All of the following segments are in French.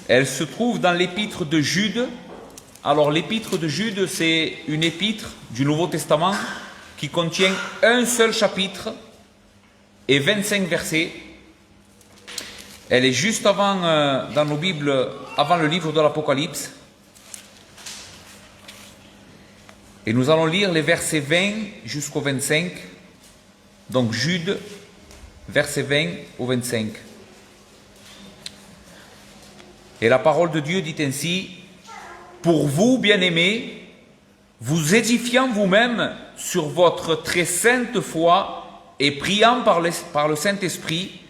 Elle se trouve dans l'épître de Jude. Alors l'épître de Jude, c'est une épître du Nouveau Testament qui contient un seul chapitre et 25 versets. Elle est juste avant, dans nos Bibles, avant le livre de l'Apocalypse. Et nous allons lire les versets 20 jusqu'au 25. Donc Jude, versets 20 au 25. Et la parole de Dieu dit ainsi: pour vous, bien-aimés, vous édifiant vous-même sur votre très sainte foi et priant par le Saint-Esprit,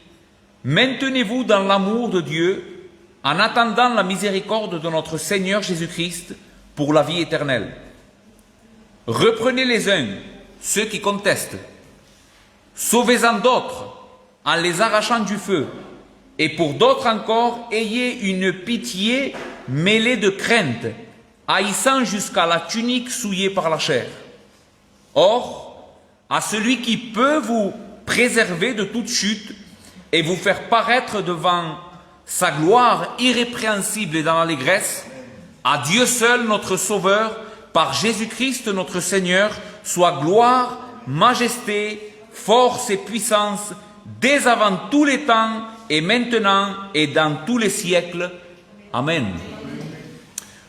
maintenez-vous dans l'amour de Dieu en attendant la miséricorde de notre Seigneur Jésus-Christ pour la vie éternelle. Reprenez les uns ceux qui contestent, sauvez-en d'autres en les arrachant du feu, et pour d'autres encore, ayez une pitié mêlée de crainte, haïssant jusqu'à la tunique souillée par la chair. Or, à celui qui peut vous préserver de toute chute et vous faire paraître devant sa gloire irrépréhensible et dans l'allégresse, à Dieu seul notre Sauveur, par Jésus-Christ notre Seigneur, soit gloire, majesté, force et puissance, dès avant tous les temps, et maintenant et dans tous les siècles. Amen.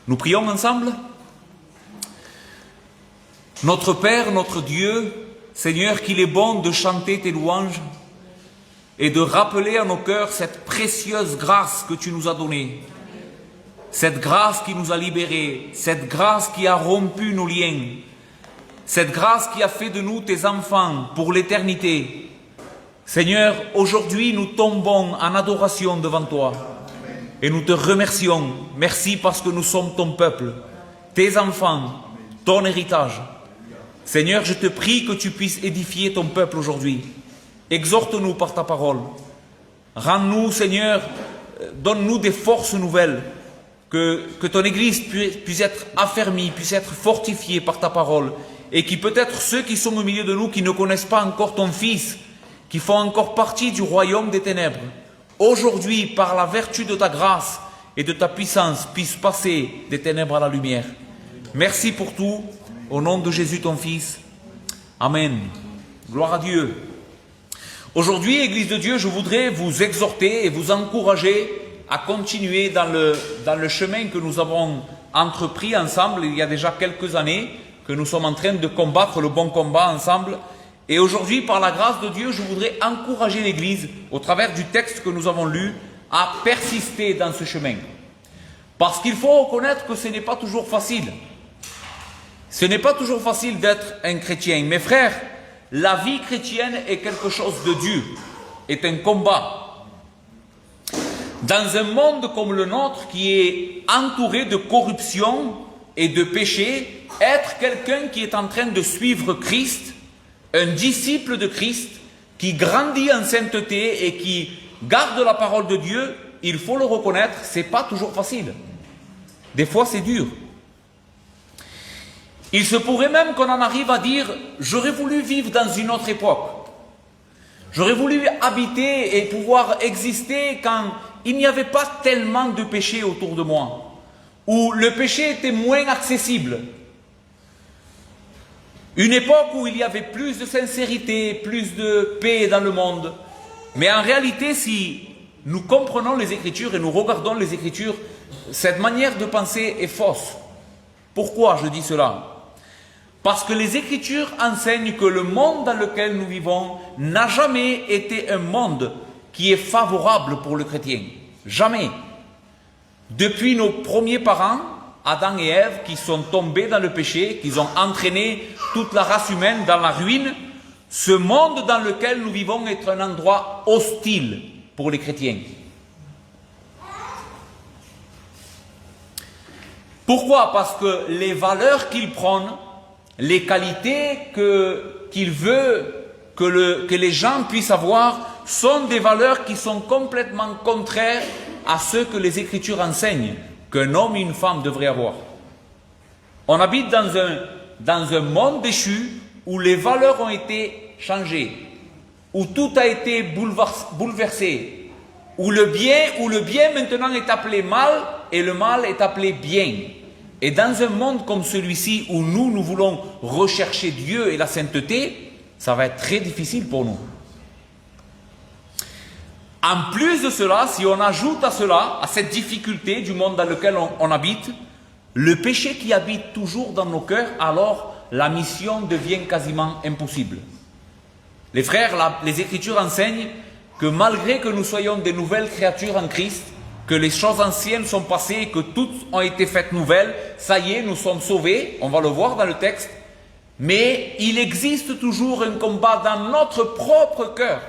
Nous prions ensemble. Notre Père, notre Dieu, Seigneur, qu'il est bon de chanter tes louanges et de rappeler à nos cœurs cette précieuse grâce que tu nous as donnée. Cette grâce qui nous a libérés, cette grâce qui a rompu nos liens, cette grâce qui a fait de nous tes enfants pour l'éternité. Seigneur, aujourd'hui nous tombons en adoration devant toi et nous te remercions. Merci parce que nous sommes ton peuple, tes enfants, ton héritage. Seigneur, je te prie que tu puisses édifier ton peuple aujourd'hui. Exhorte-nous par ta parole. Rends-nous, Seigneur, donne-nous des forces nouvelles, que ton Église puisse être affermie, puisse être fortifiée par ta parole, et qui peut-être ceux qui sont au milieu de nous, qui ne connaissent pas encore ton Fils, qui font encore partie du royaume des ténèbres, aujourd'hui, par la vertu de ta grâce et de ta puissance, puissent passer des ténèbres à la lumière. Merci pour tout, au nom de Jésus ton Fils. Amen. Gloire à Dieu. Aujourd'hui, Église de Dieu, je voudrais vous exhorter et vous encourager à continuer dans le chemin que nous avons entrepris ensemble il y a déjà quelques années, que nous sommes en train de combattre le bon combat ensemble. Et aujourd'hui, par la grâce de Dieu, je voudrais encourager l'Église, au travers du texte que nous avons lu, à persister dans ce chemin. Parce qu'il faut reconnaître que ce n'est pas toujours facile. Ce n'est pas toujours facile d'être un chrétien. Mes frères, la vie chrétienne est quelque chose de dur, est un combat. Dans un monde comme le nôtre qui est entouré de corruption et de péché, être quelqu'un qui est en train de suivre Christ, un disciple de Christ, qui grandit en sainteté et qui garde la parole de Dieu, il faut le reconnaître, c'est pas toujours facile. Des fois c'est dur. Il se pourrait même qu'on en arrive à dire, j'aurais voulu vivre dans une autre époque. J'aurais voulu habiter et pouvoir exister quand il n'y avait pas tellement de péché autour de moi, où le péché était moins accessible. Une époque où il y avait plus de sincérité, plus de paix dans le monde. Mais en réalité, si nous comprenons les Écritures et nous regardons les Écritures, cette manière de penser est fausse. Pourquoi je dis cela ? Parce que les Écritures enseignent que le monde dans lequel nous vivons n'a jamais été un monde qui est favorable pour le chrétien. Jamais. Depuis nos premiers parents, Adam et Ève, qui sont tombés dans le péché, qui ont entraîné toute la race humaine dans la ruine, ce monde dans lequel nous vivons est un endroit hostile pour les chrétiens. Pourquoi ? Parce que les valeurs qu'il prône, les qualités qu'il veut que les gens puissent avoir, sont des valeurs qui sont complètement contraires à ce que les Écritures enseignent qu'un homme et une femme devraient avoir. On habite dans un monde déchu où les valeurs ont été changées, où tout a été bouleversé, où le bien maintenant est appelé mal et le mal est appelé bien. Et dans un monde comme celui-ci où nous voulons rechercher Dieu et la sainteté, ça va être très difficile pour nous. En plus de cela, si on ajoute à cela, à cette difficulté du monde dans lequel on habite, le péché qui habite toujours dans nos cœurs, alors la mission devient quasiment impossible. Les frères, les Écritures enseignent que malgré que nous soyons des nouvelles créatures en Christ, que les choses anciennes sont passées et que toutes ont été faites nouvelles, ça y est, nous sommes sauvés, on va le voir dans le texte, mais il existe toujours un combat dans notre propre cœur,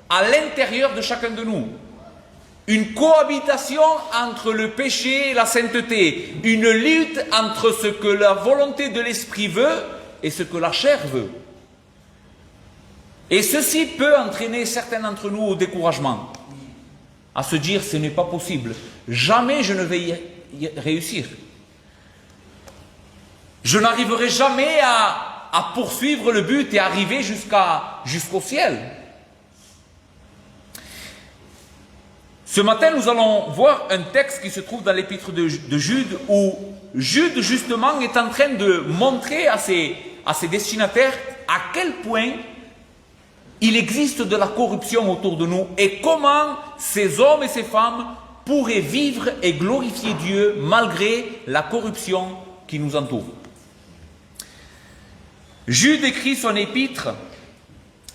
à l'intérieur de chacun de nous. Une cohabitation entre le péché et la sainteté, une lutte entre ce que la volonté de l'esprit veut et ce que la chair veut. Et ceci peut entraîner certains d'entre nous au découragement, à se dire ce n'est pas possible, jamais je ne vais y réussir. Je n'arriverai jamais à poursuivre le but et arriver jusqu'au ciel. Ce matin, nous allons voir un texte qui se trouve dans l'épître de Jude, où Jude, justement, est en train de montrer à ses destinataires à quel point il existe de la corruption autour de nous et comment ces hommes et ces femmes pourraient vivre et glorifier Dieu malgré la corruption qui nous entoure. Jude écrit son épître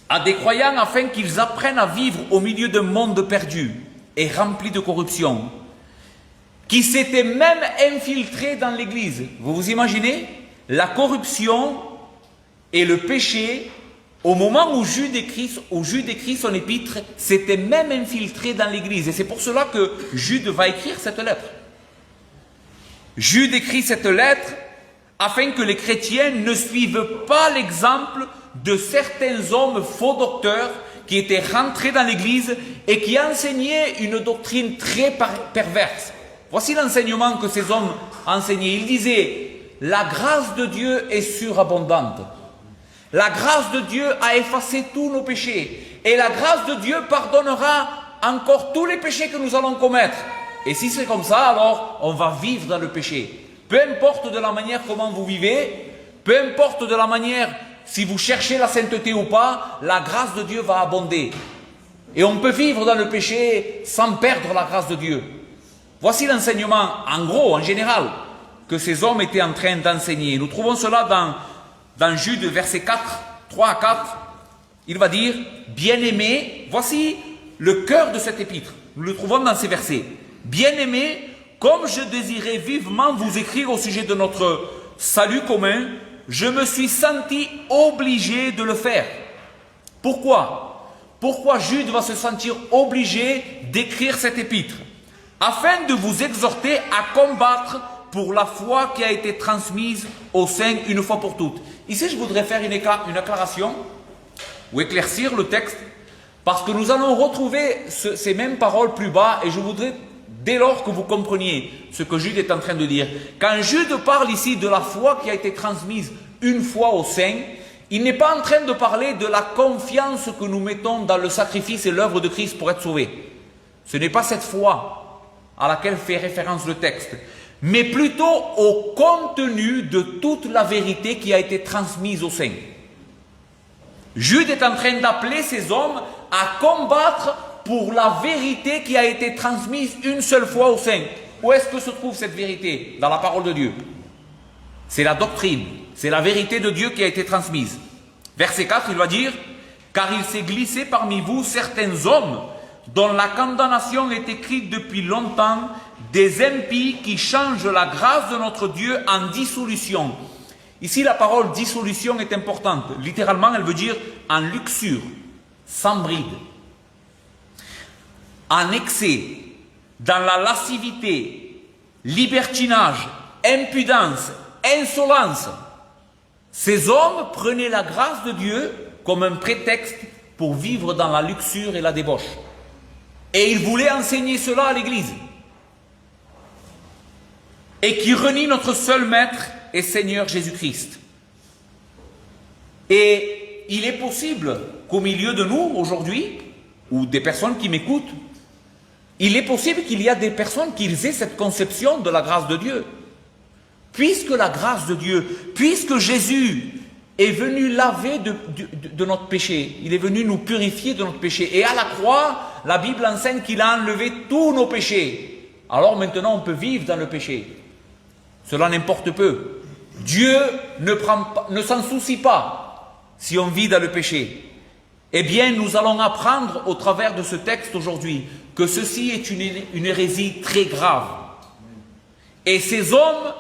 à des croyants afin qu'ils apprennent à vivre au milieu d'un monde perdu et rempli de corruption, qui s'était même infiltré dans l'Église. Vous vous imaginez? La corruption et le péché, au moment où Jude écrit son épître, s'était même infiltré dans l'Église. Et c'est pour cela que Jude va écrire cette lettre. Jude écrit cette lettre afin que les chrétiens ne suivent pas l'exemple de certains hommes faux docteurs qui étaient rentrés dans l'Église et qui enseignaient une doctrine très perverse. Voici l'enseignement que ces hommes enseignaient. Ils disaient, la grâce de Dieu est surabondante. La grâce de Dieu a effacé tous nos péchés. Et la grâce de Dieu pardonnera encore tous les péchés que nous allons commettre. Et si c'est comme ça, alors on va vivre dans le péché. Peu importe de la manière comment vous vivez, peu importe de la manière si vous cherchez la sainteté ou pas, la grâce de Dieu va abonder. Et on peut vivre dans le péché sans perdre la grâce de Dieu. Voici l'enseignement, en gros, en général, que ces hommes étaient en train d'enseigner. Nous trouvons cela dans Jude, verset 4, 3 à 4. Il va dire, bien-aimés, voici le cœur de cet épître. Nous le trouvons dans ces versets. Bien-aimés, comme je désirais vivement vous écrire au sujet de notre salut commun, je me suis senti obligé de le faire. Pourquoi? Pourquoi Jude va se sentir obligé d'écrire cet épître? Afin de vous exhorter à combattre pour la foi qui a été transmise au sein une fois pour toutes. Ici, je voudrais faire une acclaration ou éclaircir le texte parce que nous allons retrouver ces mêmes paroles plus bas et je voudrais dès lors que vous compreniez ce que Jude est en train de dire. Quand Jude parle ici de la foi qui a été transmise une fois aux saints, il n'est pas en train de parler de la confiance que nous mettons dans le sacrifice et l'œuvre de Christ pour être sauvés. Ce n'est pas cette foi à laquelle fait référence le texte, mais plutôt au contenu de toute la vérité qui a été transmise aux saints. Jude est en train d'appeler ces hommes à combattre pour la vérité qui a été transmise une seule fois aux saints. Où est-ce que se trouve cette vérité? Dans la parole de Dieu. C'est la doctrine, c'est la vérité de Dieu qui a été transmise. Verset 4, il va dire, « Car il s'est glissé parmi vous certains hommes dont la condamnation est écrite depuis longtemps, des impies qui changent la grâce de notre Dieu en dissolution. » Ici, la parole dissolution est importante. Littéralement, elle veut dire en luxure, sans bride, en excès, dans la lascivité, libertinage, impudence, insolence. Ces hommes prenaient la grâce de Dieu comme un prétexte pour vivre dans la luxure et la débauche. Et ils voulaient enseigner cela à l'Église. Et qui renie notre seul Maître et Seigneur Jésus-Christ. Et il est possible qu'au milieu de nous, aujourd'hui, ou des personnes qui m'écoutent, Il est possible qu'il y a des personnes qui aient cette conception de la grâce de Dieu. Puisque la grâce de Dieu, puisque Jésus est venu laver de notre péché, il est venu nous purifier de notre péché. Et à la croix, la Bible enseigne qu'il a enlevé tous nos péchés. Alors maintenant, on peut vivre dans le péché. Cela n'importe peu. Dieu ne s'en soucie pas si on vit dans le péché. Eh bien, nous allons apprendre au travers de ce texte aujourd'hui que ceci est une hérésie très grave. Et ces hommes,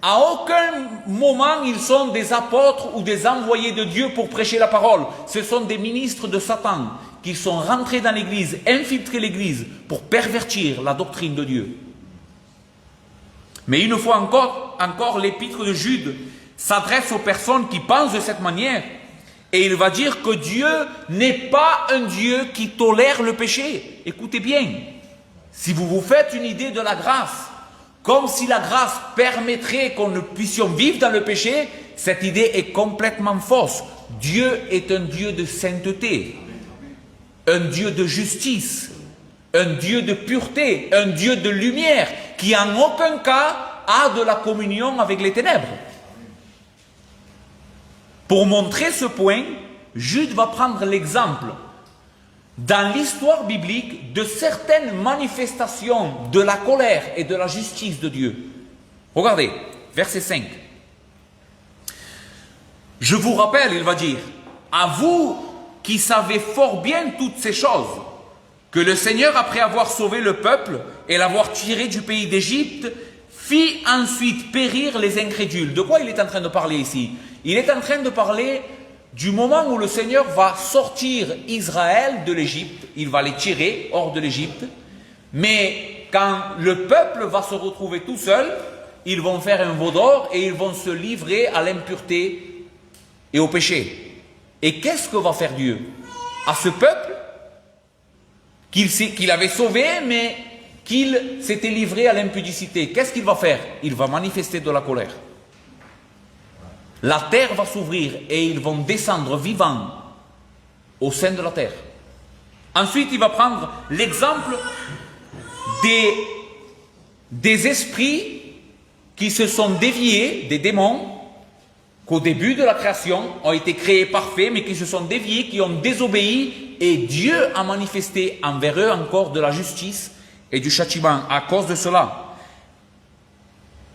à aucun moment, ils sont des apôtres ou des envoyés de Dieu pour prêcher la parole. Ce sont des ministres de Satan qui sont rentrés dans l'Église, infiltrés l'Église pour pervertir la doctrine de Dieu. Mais une fois encore l'épître de Jude s'adresse aux personnes qui pensent de cette manière. Et il va dire que Dieu n'est pas un Dieu qui tolère le péché. Écoutez bien, si vous vous faites une idée de la grâce, comme si la grâce permettrait qu'on ne puissions vivre dans le péché, cette idée est complètement fausse. Dieu est un Dieu de sainteté, un Dieu de justice, un Dieu de pureté, un Dieu de lumière, qui en aucun cas a de la communion avec les ténèbres. Pour montrer ce point, Jude va prendre l'exemple dans l'histoire biblique de certaines manifestations de la colère et de la justice de Dieu. Regardez, verset 5. Je vous rappelle, il va dire, à vous qui savez fort bien toutes ces choses, que le Seigneur, après avoir sauvé le peuple et l'avoir tiré du pays d'Égypte, fit ensuite périr les incrédules. De quoi il est en train de parler ici? Il est en train de parler du moment où le Seigneur va sortir Israël de l'Égypte, il va les tirer hors de l'Égypte, mais quand le peuple va se retrouver tout seul, ils vont faire un veau d'or et ils vont se livrer à l'impureté et au péché. Et qu'est-ce que va faire Dieu à ce peuple qu'il avait sauvé, mais qu'il s'était livré à l'impudicité? Qu'est-ce qu'il va faire? Il va manifester de la colère. La terre va s'ouvrir et ils vont descendre vivants au sein de la terre. Ensuite, il va prendre l'exemple des esprits qui se sont déviés, des démons, qu'au début de la création ont été créés parfaits, mais qui se sont déviés, qui ont désobéi, et Dieu a manifesté envers eux encore de la justice et du châtiment à cause de cela.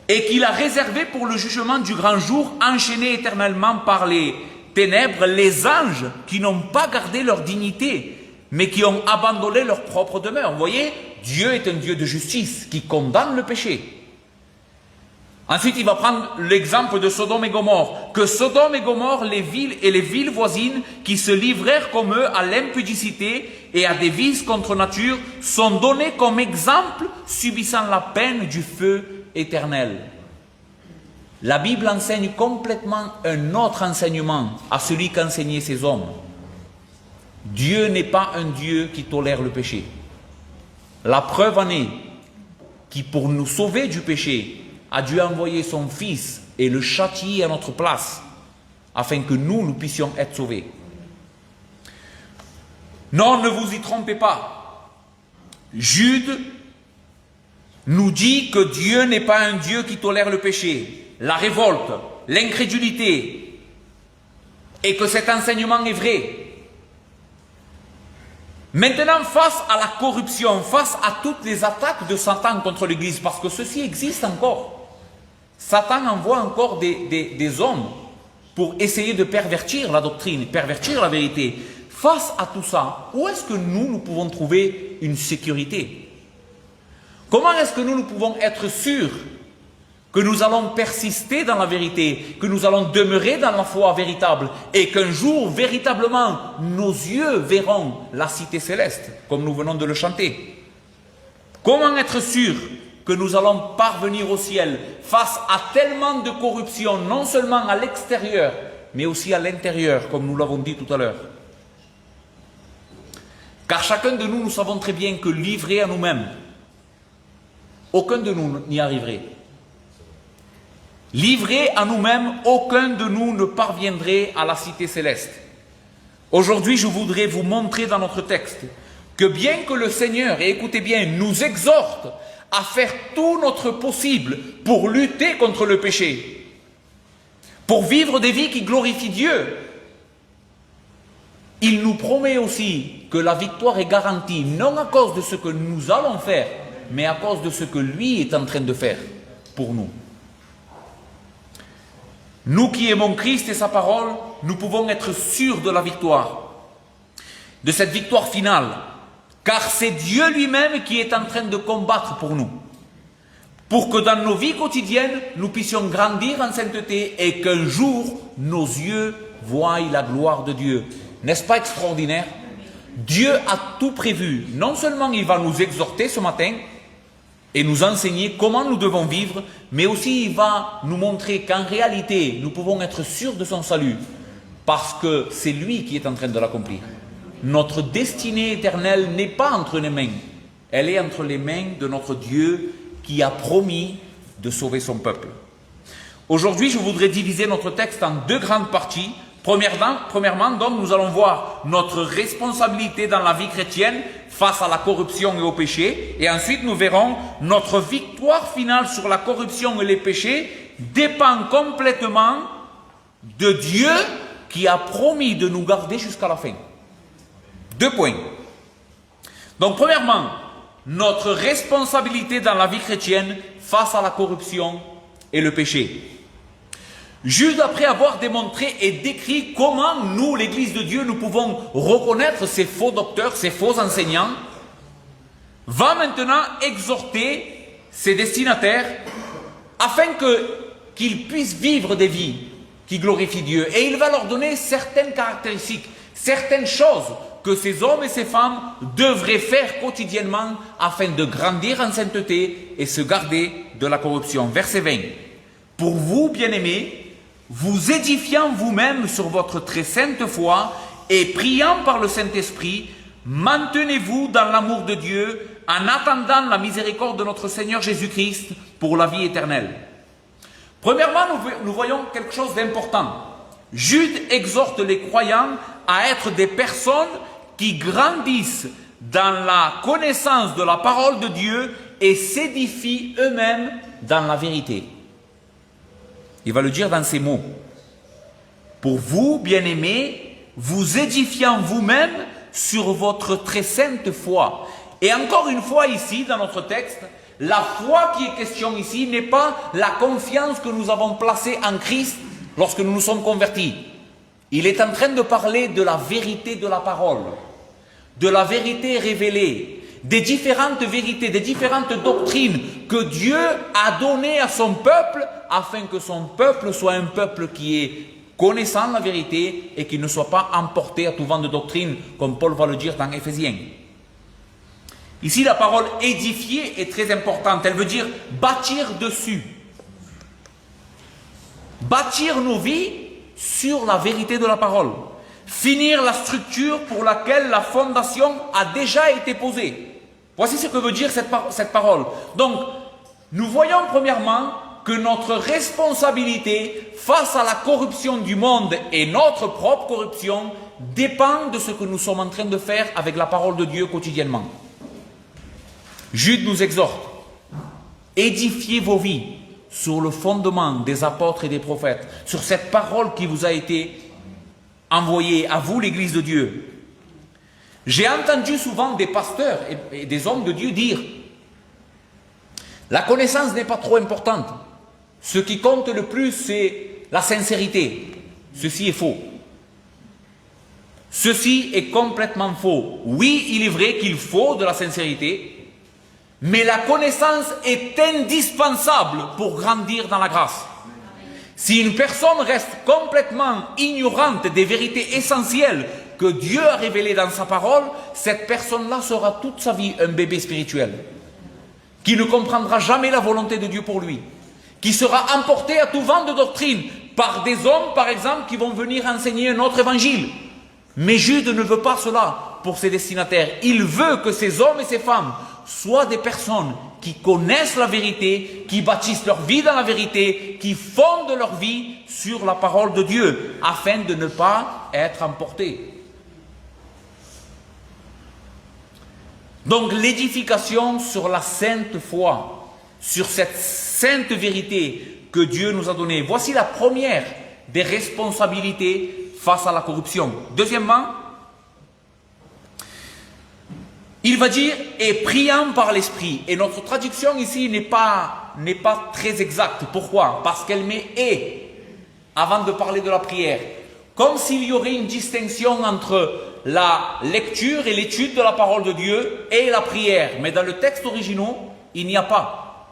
Et qu'il a réservé pour le jugement du grand jour, enchaînés éternellement par les ténèbres, les anges qui n'ont pas gardé leur dignité, mais qui ont abandonné leur propre demeure. Vous voyez, Dieu est un Dieu de justice qui condamne le péché. Ensuite, il va prendre l'exemple de Sodome et Gomorrhe. Que Sodome et Gomorrhe, les villes voisines qui se livrèrent comme eux à l'impudicité et à des vices contre nature, sont donnés comme exemple subissant la peine du feu éternel. La Bible enseigne complètement un autre enseignement à celui qu'enseignaient ces hommes. Dieu n'est pas un Dieu qui tolère le péché. La preuve en est qui, pour nous sauver du péché, a dû envoyer son Fils et le châtier à notre place, afin que nous puissions être sauvés. Non, ne vous y trompez pas. Jude nous dit que Dieu n'est pas un Dieu qui tolère le péché, la révolte, l'incrédulité, et que cet enseignement est vrai. Maintenant, face à la corruption, face à toutes les attaques de Satan contre l'Église, parce que ceci existe encore, Satan envoie encore des hommes pour essayer de pervertir la doctrine, pervertir la vérité. Face à tout ça, où est-ce que nous pouvons trouver une sécurité? Comment est-ce que nous pouvons être sûrs que nous allons persister dans la vérité, que nous allons demeurer dans la foi véritable et qu'un jour, véritablement, nos yeux verront la cité céleste, comme nous venons de le chanter? Comment être sûr que nous allons parvenir au ciel face à tellement de corruption, non seulement à l'extérieur, mais aussi à l'intérieur, comme nous l'avons dit tout à l'heure? Car chacun de nous, nous savons très bien que livrés à nous-mêmes, aucun de nous n'y arriverait. Livrés à nous-mêmes, aucun de nous ne parviendrait à la cité céleste. Aujourd'hui, je voudrais vous montrer dans notre texte que bien que le Seigneur, et écoutez bien, nous exhorte à faire tout notre possible pour lutter contre le péché, pour vivre des vies qui glorifient Dieu, il nous promet aussi que la victoire est garantie, non à cause de ce que nous allons faire, mais à cause de ce que lui est en train de faire pour nous. Nous qui aimons Christ et sa parole, nous pouvons être sûrs de la victoire, de cette victoire finale, car c'est Dieu lui-même qui est en train de combattre pour nous, pour que dans nos vies quotidiennes, nous puissions grandir en sainteté et qu'un jour, nos yeux voient la gloire de Dieu. N'est-ce pas extraordinaire? Dieu a tout prévu. Non seulement il va nous exhorter ce matin et nous enseigner comment nous devons vivre, mais aussi il va nous montrer qu'en réalité, nous pouvons être sûrs de son salut, parce que c'est lui qui est en train de l'accomplir. Notre destinée éternelle n'est pas entre les mains, elle est entre les mains de notre Dieu qui a promis de sauver son peuple. Aujourd'hui, je voudrais diviser notre texte en deux grandes parties. Premièrement, donc, nous allons voir notre responsabilité dans la vie chrétienne face à la corruption et au péché. Et ensuite, nous verrons notre victoire finale sur la corruption et les péchés dépend complètement de Dieu qui a promis de nous garder jusqu'à la fin. 2 points. Donc, premièrement, notre responsabilité dans la vie chrétienne face à la corruption et le péché. Jude, après avoir démontré et décrit comment nous, l'Église de Dieu, nous pouvons reconnaître ces faux docteurs, ces faux enseignants, va maintenant exhorter ses destinataires afin qu'ils puissent vivre des vies qui glorifient Dieu. Et il va leur donner certaines caractéristiques, certaines choses que ces hommes et ces femmes devraient faire quotidiennement afin de grandir en sainteté et se garder de la corruption. Verset 20. Pour vous, bien-aimés, vous édifiant vous-même sur votre très sainte foi et priant par le Saint-Esprit, maintenez-vous dans l'amour de Dieu en attendant la miséricorde de notre Seigneur Jésus-Christ pour la vie éternelle. Premièrement, nous voyons quelque chose d'important. Jude exhorte les croyants à être des personnes qui grandissent dans la connaissance de la parole de Dieu et s'édifient eux-mêmes dans la vérité. Il va le dire dans ces mots. Pour vous, bien-aimés, vous édifiant vous-même sur votre très sainte foi. Et encore une fois ici, dans notre texte, la foi qui est question ici n'est pas la confiance que nous avons placée en Christ lorsque nous nous sommes convertis. Il est en train de parler de la vérité de la parole, de la vérité révélée, des différentes vérités, des différentes doctrines que Dieu a données à son peuple afin que son peuple soit un peuple qui est connaissant la vérité et qui ne soit pas emporté à tout vent de doctrine, comme Paul va le dire dans Éphésiens. Ici, la parole édifier est très importante. Elle veut dire bâtir dessus. Bâtir nos vies sur la vérité de la parole. Finir la structure pour laquelle la fondation a déjà été posée. Voici ce que veut dire cette parole. Donc, nous voyons premièrement que notre responsabilité face à la corruption du monde et notre propre corruption dépend de ce que nous sommes en train de faire avec la parole de Dieu quotidiennement. Jude nous exhorte, édifiez vos vies sur le fondement des apôtres et des prophètes, sur cette parole qui vous a été envoyée à vous, l'Église de Dieu. J'ai entendu souvent des pasteurs et des hommes de Dieu dire « La connaissance n'est pas trop importante. Ce qui compte le plus, c'est la sincérité. » Ceci est faux. Ceci est complètement faux. Oui, il est vrai qu'il faut de la sincérité, mais la connaissance est indispensable pour grandir dans la grâce. Si une personne reste complètement ignorante des vérités essentielles que Dieu a révélées dans sa parole, cette personne-là sera toute sa vie un bébé spirituel, qui ne comprendra jamais la volonté de Dieu pour lui, qui sera emporté à tout vent de doctrine par des hommes, par exemple, qui vont venir enseigner un autre évangile. Mais Jude ne veut pas cela pour ses destinataires. Il veut que ces hommes et ces femmes soient des personnes qui connaissent la vérité, qui bâtissent leur vie dans la vérité, qui fondent leur vie sur la parole de Dieu, afin de ne pas être emportés. Donc l'édification sur la sainte foi, sur cette sainte vérité que Dieu nous a donnée. Voici la première des responsabilités face à la corruption. Deuxièmement, il va dire « et priant par l'Esprit ». Et notre traduction ici n'est pas très exacte. Pourquoi? Parce qu'elle met « et » avant de parler de la prière. Comme s'il y aurait une distinction entre la lecture et l'étude de la parole de Dieu et la prière. Mais dans le texte original, il n'y a pas.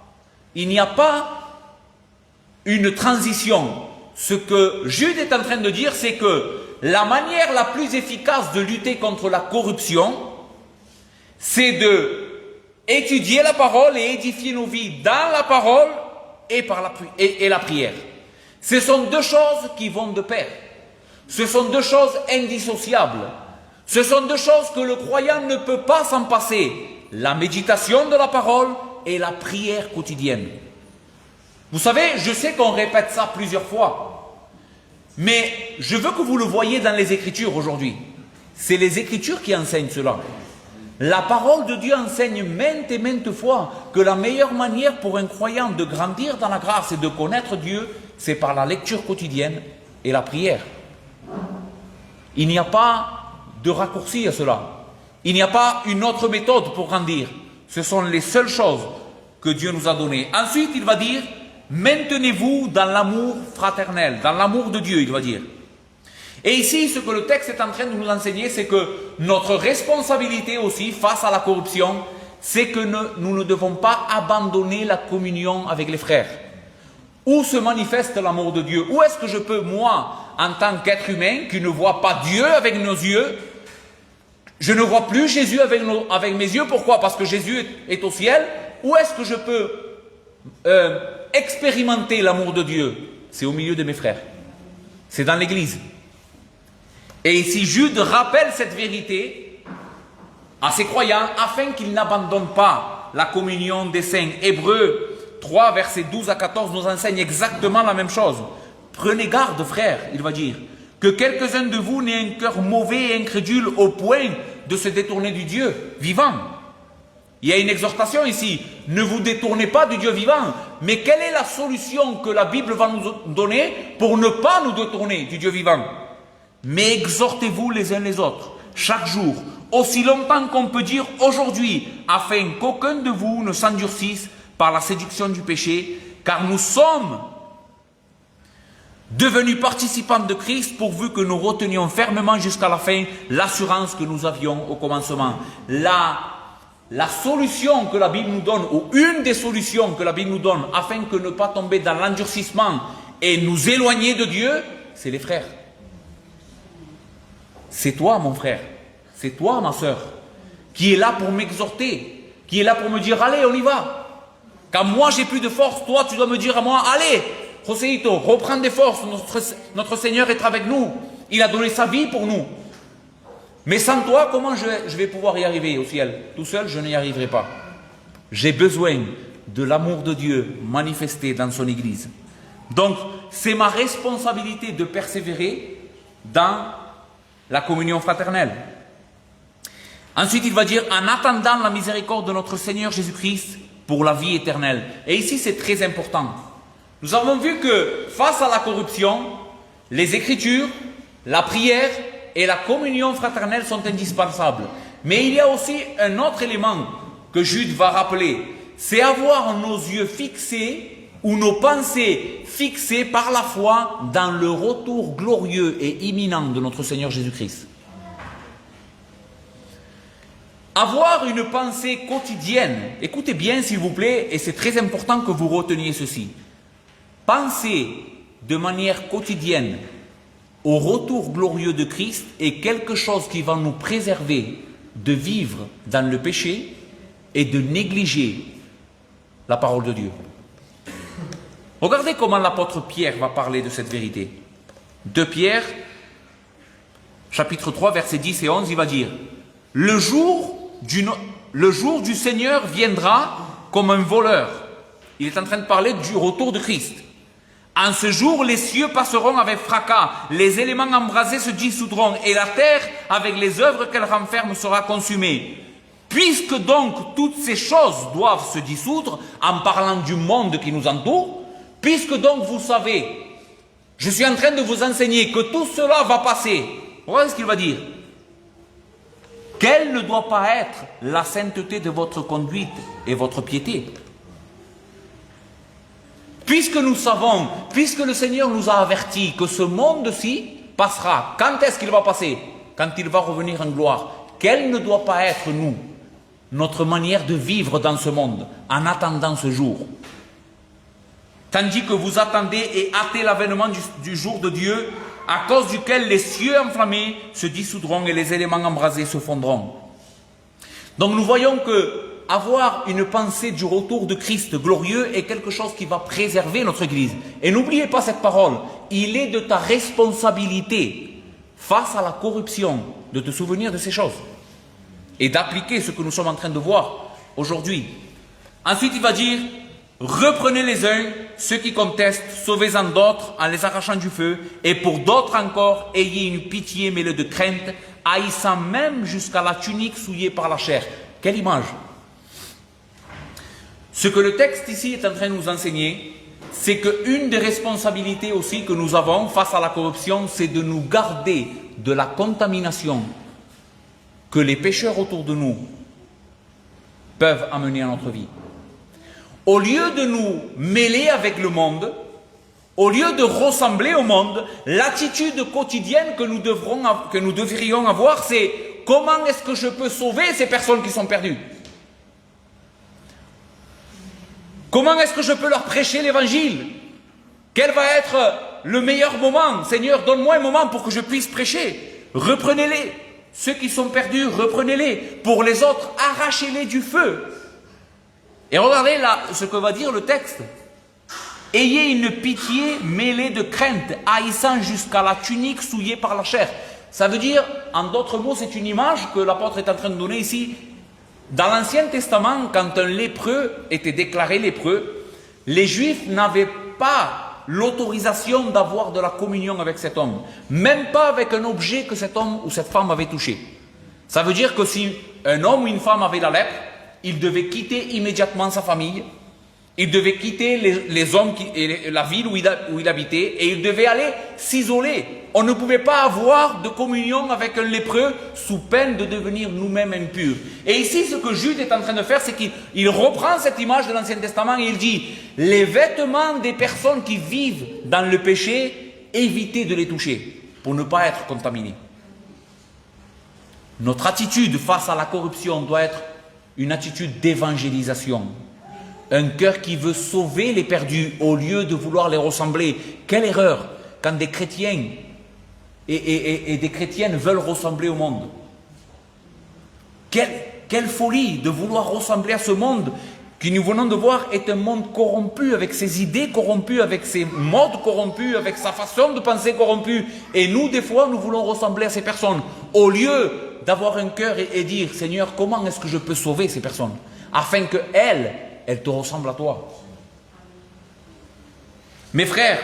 Il n'y a pas une transition. Ce que Jude est en train de dire, c'est que la manière la plus efficace de lutter contre la corruption, c'est de étudier la parole et édifier nos vies dans la parole et la prière. Ce sont deux choses qui vont de pair. Ce sont deux choses indissociables. Ce sont deux choses que le croyant ne peut pas s'en passer. La méditation de la parole et la prière quotidienne. Vous savez, je sais qu'on répète ça plusieurs fois. Mais je veux que vous le voyez dans les Écritures aujourd'hui. C'est les Écritures qui enseignent cela. La parole de Dieu enseigne maintes et maintes fois que la meilleure manière pour un croyant de grandir dans la grâce et de connaître Dieu, c'est par la lecture quotidienne et la prière. Il n'y a pas de raccourci à cela. Il n'y a pas une autre méthode pour grandir. Ce sont les seules choses que Dieu nous a données. Ensuite, il va dire, maintenez-vous dans l'amour fraternel, dans l'amour de Dieu, il va dire. Et ici, ce que le texte est en train de nous enseigner, c'est que notre responsabilité aussi face à la corruption, c'est que nous ne devons pas abandonner la communion avec les frères. Où se manifeste l'amour de Dieu? Où est-ce que je peux, moi, en tant qu'être humain, qui ne voit pas Dieu avec nos yeux, je ne vois plus Jésus avec mes yeux? Pourquoi? Parce que Jésus est au ciel. Où est-ce que je peux expérimenter l'amour de Dieu? C'est au milieu de mes frères. C'est dans l'église. Et ici, Jude rappelle cette vérité à ses croyants afin qu'ils n'abandonnent pas la communion des saints. Hébreux 3, versets 12 à 14 nous enseigne exactement la même chose. Prenez garde, frères, il va dire, que quelques-uns de vous n'aient un cœur mauvais et incrédule au point de se détourner du Dieu vivant. Il y a une exhortation ici, ne vous détournez pas du Dieu vivant. Mais quelle est la solution que la Bible va nous donner pour ne pas nous détourner du Dieu vivant? Mais exhortez-vous les uns les autres, chaque jour, aussi longtemps qu'on peut dire aujourd'hui, afin qu'aucun de vous ne s'endurcisse par la séduction du péché, car nous sommes devenus participants de Christ pourvu que nous retenions fermement jusqu'à la fin l'assurance que nous avions au commencement. La solution que la Bible nous donne, ou une des solutions que la Bible nous donne, afin que ne pas tomber dans l'endurcissement et nous éloigner de Dieu, c'est les frères. C'est toi, mon frère, c'est toi, ma soeur, qui est là pour m'exhorter, qui est là pour me dire, allez, on y va. Quand moi, j'ai plus de force, toi, tu dois me dire à moi, allez, Joséito, reprends des forces, notre Seigneur est avec nous. Il a donné sa vie pour nous. Mais sans toi, comment je vais pouvoir y arriver au ciel? Tout seul, je n'y arriverai pas. J'ai besoin de l'amour de Dieu manifesté dans son Église. Donc, c'est ma responsabilité de persévérer dans la communion fraternelle. Ensuite, il va dire, en attendant la miséricorde de notre Seigneur Jésus-Christ pour la vie éternelle. Et ici, c'est très important. Nous avons vu que face à la corruption, les Écritures, la prière et la communion fraternelle sont indispensables. Mais il y a aussi un autre élément que Jude va rappeler. C'est avoir nos yeux fixés ou nos pensées fixées par la foi dans le retour glorieux et imminent de notre Seigneur Jésus-Christ. Avoir une pensée quotidienne, écoutez bien s'il vous plaît, et c'est très important que vous reteniez ceci. Penser de manière quotidienne au retour glorieux de Christ est quelque chose qui va nous préserver de vivre dans le péché et de négliger la parole de Dieu. Regardez comment l'apôtre Pierre va parler de cette vérité. 2 Pierre, chapitre 3, versets 10 et 11, il va dire « Le jour du Seigneur viendra comme un voleur. » Il est en train de parler du retour de Christ. « En ce jour, les cieux passeront avec fracas, les éléments embrasés se dissoudront, et la terre, avec les œuvres qu'elle renferme, sera consumée. Puisque donc toutes ces choses doivent se dissoudre, en parlant du monde qui nous entoure, puisque donc vous savez, je suis en train de vous enseigner que tout cela va passer. Regardez ce qu'il va dire. Quelle ne doit pas être la sainteté de votre conduite et votre piété? Puisque nous savons, puisque le Seigneur nous a avertis que ce monde-ci passera, quand est-ce qu'il va passer? Quand il va revenir en gloire. Quelle ne doit pas être, nous, notre manière de vivre dans ce monde, en attendant ce jour? Tandis que vous attendez et hâtez l'avènement du jour de Dieu, à cause duquel les cieux enflammés se dissoudront et les éléments embrasés se fondront. Donc nous voyons que avoir une pensée du retour de Christ glorieux est quelque chose qui va préserver notre Église. Et n'oubliez pas cette parole, il est de ta responsabilité face à la corruption de te souvenir de ces choses et d'appliquer ce que nous sommes en train de voir aujourd'hui. Ensuite il va dire, reprenez les uns ceux qui contestent, sauvez-en d'autres en les arrachant du feu, et pour d'autres encore, ayez une pitié mêlée de crainte, haïssant même jusqu'à la tunique souillée par la chair. Quelle image! Ce que le texte ici est en train de nous enseigner, c'est qu'une des responsabilités aussi que nous avons face à la corruption, c'est de nous garder de la contamination que les pécheurs autour de nous peuvent amener à notre vie. Au lieu de nous mêler avec le monde, au lieu de ressembler au monde, l'attitude quotidienne que nous devrions avoir, c'est comment est-ce que je peux sauver ces personnes qui sont perdues? Comment est-ce que je peux leur prêcher l'évangile? Quel va être le meilleur moment? Seigneur, donne-moi un moment pour que je puisse prêcher. Reprenez-les. Ceux qui sont perdus, reprenez-les. Pour les autres, arrachez-les du feu. Et regardez là ce que va dire le texte. Ayez une pitié mêlée de crainte, haïssant jusqu'à la tunique souillée par la chair. Ça veut dire, en d'autres mots, c'est une image que l'apôtre est en train de donner ici. Dans l'Ancien Testament, quand un lépreux était déclaré lépreux, les Juifs n'avaient pas l'autorisation d'avoir de la communion avec cet homme, même pas avec un objet que cet homme ou cette femme avait touché. Ça veut dire que si un homme ou une femme avait la lèpre, il devait quitter immédiatement sa famille, il devait quitter les hommes et la ville où il habitait, et il devait aller s'isoler. On ne pouvait pas avoir de communion avec un lépreux sous peine de devenir nous-mêmes impurs. Et ici, ce que Jude est en train de faire, c'est qu'il reprend cette image de l'Ancien Testament et il dit, les vêtements des personnes qui vivent dans le péché, évitez de les toucher pour ne pas être contaminés. Notre attitude face à la corruption doit être une attitude d'évangélisation. Un cœur qui veut sauver les perdus au lieu de vouloir les ressembler. Quelle erreur quand des chrétiens et des chrétiennes veulent ressembler au monde. Quelle folie de vouloir ressembler à ce monde qui nous venons de voir est un monde corrompu, avec ses idées corrompues, avec ses modes corrompus, avec sa façon de penser corrompue. Et nous, des fois, nous voulons ressembler à ces personnes. Au lieu d'avoir un cœur et dire, Seigneur, comment est-ce que je peux sauver ces personnes afin qu'elles te ressemblent à toi. Mes frères,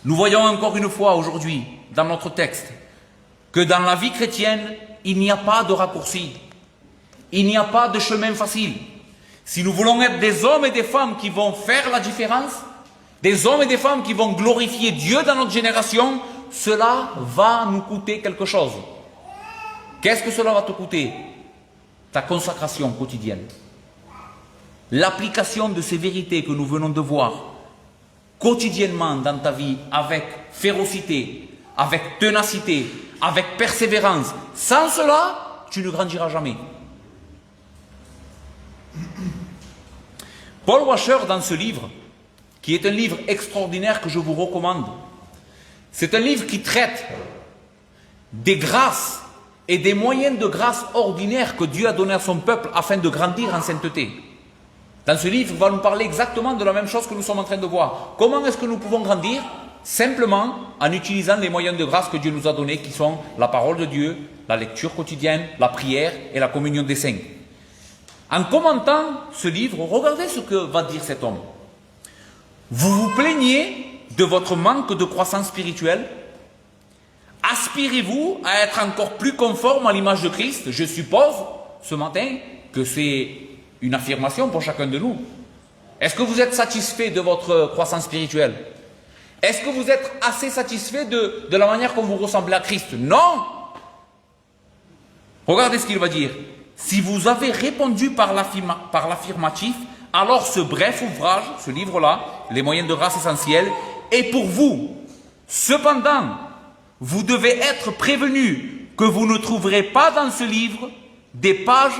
nous voyons encore une fois aujourd'hui, dans notre texte, que dans la vie chrétienne, il n'y a pas de raccourci. Il n'y a pas de chemin facile. Si nous voulons être des hommes et des femmes qui vont faire la différence, des hommes et des femmes qui vont glorifier Dieu dans notre génération, cela va nous coûter quelque chose. Qu'est-ce que cela va te coûter? Ta consacration quotidienne. L'application de ces vérités que nous venons de voir quotidiennement dans ta vie avec férocité, avec ténacité, avec persévérance. Sans cela, tu ne grandiras jamais. Paul Washer, dans ce livre, qui est un livre extraordinaire que je vous recommande, c'est un livre qui traite des grâces et des moyens de grâce ordinaires que Dieu a donné à son peuple afin de grandir en sainteté. Dans ce livre, il va nous parler exactement de la même chose que nous sommes en train de voir. Comment est-ce que nous pouvons grandir? Simplement en utilisant les moyens de grâce que Dieu nous a donnés, qui sont la parole de Dieu, la lecture quotidienne, la prière et la communion des saints. En commentant ce livre, regardez ce que va dire cet homme. Vous vous plaignez de votre manque de croissance spirituelle, Aspirez-vous à être encore plus conforme à l'image de Christ? Je suppose, ce matin, que c'est une affirmation pour chacun de nous. Est-ce que vous êtes satisfait de votre croissance spirituelle? Est-ce que vous êtes assez satisfait de la manière dont vous ressemblez à Christ? Non! Regardez ce qu'il va dire. Si vous avez répondu par l'affirmatif, alors ce bref ouvrage, ce livre-là, les moyens de grâce essentiels, est pour vous. Cependant, vous devez être prévenu que vous ne trouverez pas dans ce livre des pages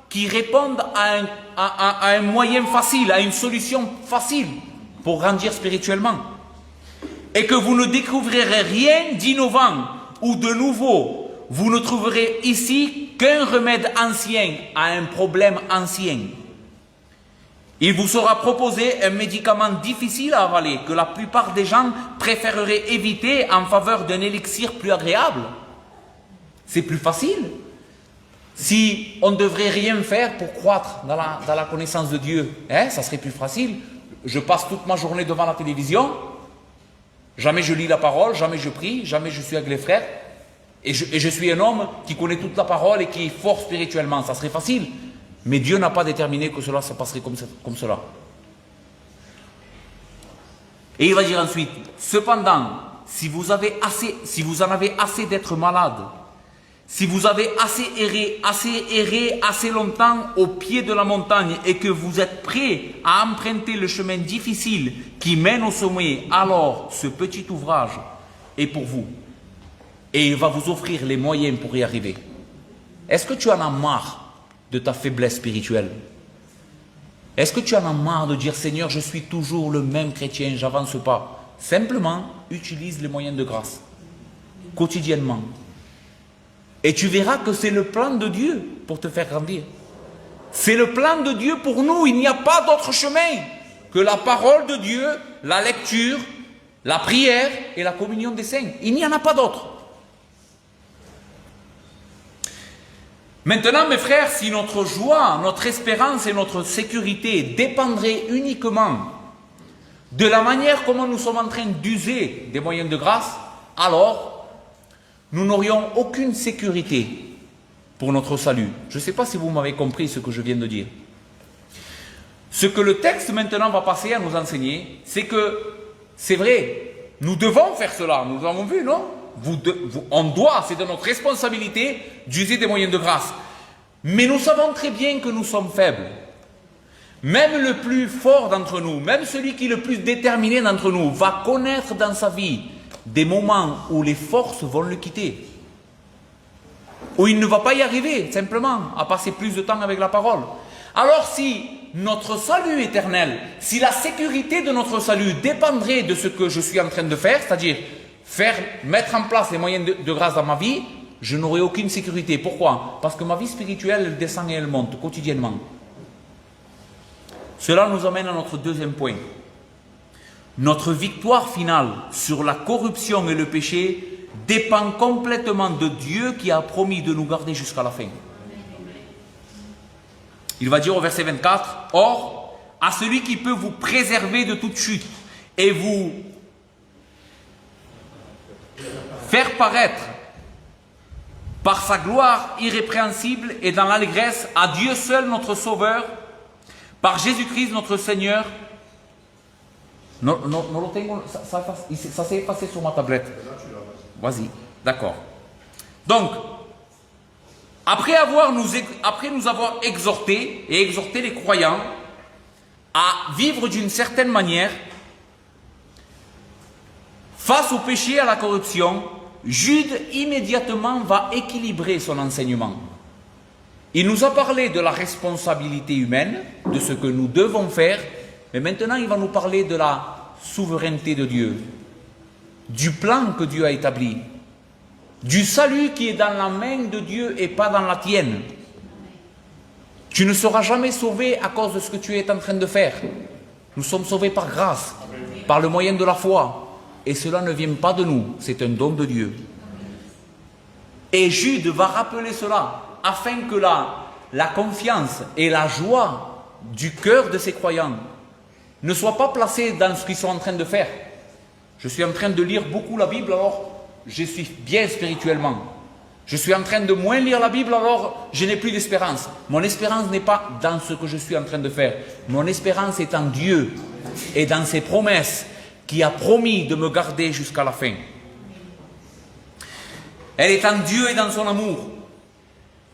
qui répondent à un moyen facile, à une solution facile pour grandir spirituellement. Et que vous ne découvrirez rien d'innovant ou de nouveau. Vous ne trouverez ici qu'un remède ancien à un problème ancien. Il vous sera proposé un médicament difficile à avaler que la plupart des gens préféreraient éviter en faveur d'un élixir plus agréable. C'est plus facile. Si on ne devrait rien faire pour croître dans la connaissance de Dieu, ça serait plus facile. Je passe toute ma journée devant la télévision, jamais je lis la parole, jamais je prie, jamais je suis avec les frères, et je suis un homme qui connaît toute la parole et qui est fort spirituellement, ça serait facile. Mais Dieu n'a pas déterminé que cela se passerait comme cela. Et il va dire ensuite, cependant, si vous en avez assez d'être malade, si vous avez assez erré longtemps au pied de la montagne et que vous êtes prêt à emprunter le chemin difficile qui mène au sommet, alors ce petit ouvrage est pour vous. Et il va vous offrir les moyens pour y arriver. Est-ce que tu en as marre de ta faiblesse spirituelle? Est-ce que tu en as marre de dire, Seigneur, je suis toujours le même chrétien, j'avance pas? Simplement, utilise les moyens de grâce, quotidiennement. Et tu verras que c'est le plan de Dieu pour te faire grandir. C'est le plan de Dieu pour nous, il n'y a pas d'autre chemin que la parole de Dieu, la lecture, la prière et la communion des saints. Il n'y en a pas d'autre. Maintenant, mes frères, si notre joie, notre espérance et notre sécurité dépendraient uniquement de la manière comment nous sommes en train d'user des moyens de grâce, alors nous n'aurions aucune sécurité pour notre salut. Je ne sais pas si vous m'avez compris ce que je viens de dire. Ce que le texte maintenant va passer à nous enseigner, c'est que, c'est vrai, nous devons faire cela, nous l'avons vu, non? On doit, c'est de notre responsabilité d'user des moyens de grâce. Mais nous savons très bien que nous sommes faibles. Même le plus fort d'entre nous, même celui qui est le plus déterminé d'entre nous, va connaître dans sa vie des moments où les forces vont le quitter. Où il ne va pas y arriver, simplement, à passer plus de temps avec la parole. Alors si notre salut éternel, si la sécurité de notre salut dépendrait de ce que je suis en train de faire, c'est-à-dire mettre en place les moyens de grâce dans ma vie, je n'aurai aucune sécurité. Pourquoi? Parce que ma vie spirituelle, elle descend et elle monte quotidiennement. Cela nous amène à notre deuxième point. Notre victoire finale sur la corruption et le péché dépend complètement de Dieu qui a promis de nous garder jusqu'à la fin. Il va dire au verset 24, « Or, à celui qui peut vous préserver de toute chute et vous faire paraître par sa gloire irrépréhensible et dans l'allégresse à Dieu seul notre Sauveur, par Jésus-Christ notre Seigneur. » Ça s'est effacé sur ma tablette. Vas-y, d'accord. Donc, après nous avoir exhorté les croyants à vivre d'une certaine manière, face au péché et à la corruption, Jude immédiatement va équilibrer son enseignement. Il nous a parlé de la responsabilité humaine, de ce que nous devons faire, mais maintenant il va nous parler de la souveraineté de Dieu, du plan que Dieu a établi, du salut qui est dans la main de Dieu et pas dans la tienne. Tu ne seras jamais sauvé à cause de ce que tu es en train de faire. Nous sommes sauvés par grâce, par le moyen de la foi. Et cela ne vient pas de nous, c'est un don de Dieu. Et Jude va rappeler cela, afin que la confiance et la joie du cœur de ces croyants ne soient pas placées dans ce qu'ils sont en train de faire. Je suis en train de lire beaucoup la Bible, alors je suis bien spirituellement. Je suis en train de moins lire la Bible, alors je n'ai plus d'espérance. Mon espérance n'est pas dans ce que je suis en train de faire. Mon espérance est en Dieu et dans ses promesses qui a promis de me garder jusqu'à la fin. Elle est en Dieu et dans son amour,